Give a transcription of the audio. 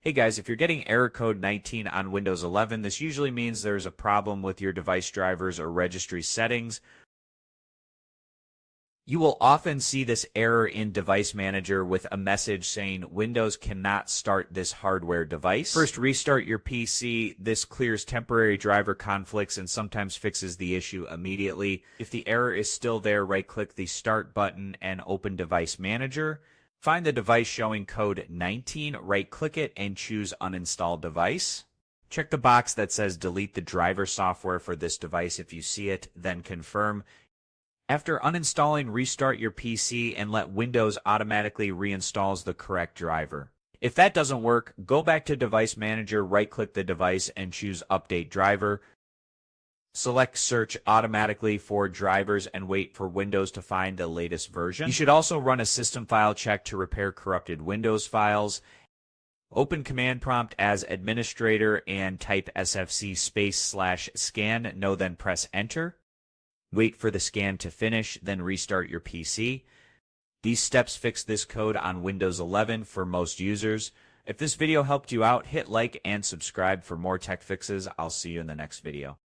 Hey guys, if you're getting error code 19 on Windows 11, this usually means there's a problem with your device drivers or registry settings. You will often see this error in Device Manager with a message saying Windows cannot start this hardware device. First, restart your PC. This clears temporary driver conflicts and sometimes fixes the issue immediately. If the error is still there, right-click the Start button and open Device Manager. Find the device showing code 19, right-click it, and choose Uninstall Device. Check the box that says Delete the driver software for this device if you see it, then confirm. After uninstalling, restart your PC and let Windows automatically reinstalls the correct driver. If that doesn't work, go back to Device Manager, right-click the device, and choose Update Driver. Select Search automatically for drivers and wait for Windows to find the latest version. You should also run a system file check to repair corrupted Windows files. Open Command Prompt as administrator and type sfc/scan, then press Enter. Wait for the scan to finish, then restart your PC. These steps fix this code on Windows 11 for most users. If this video helped you out, hit like and subscribe for more tech fixes. I'll see you in the next video.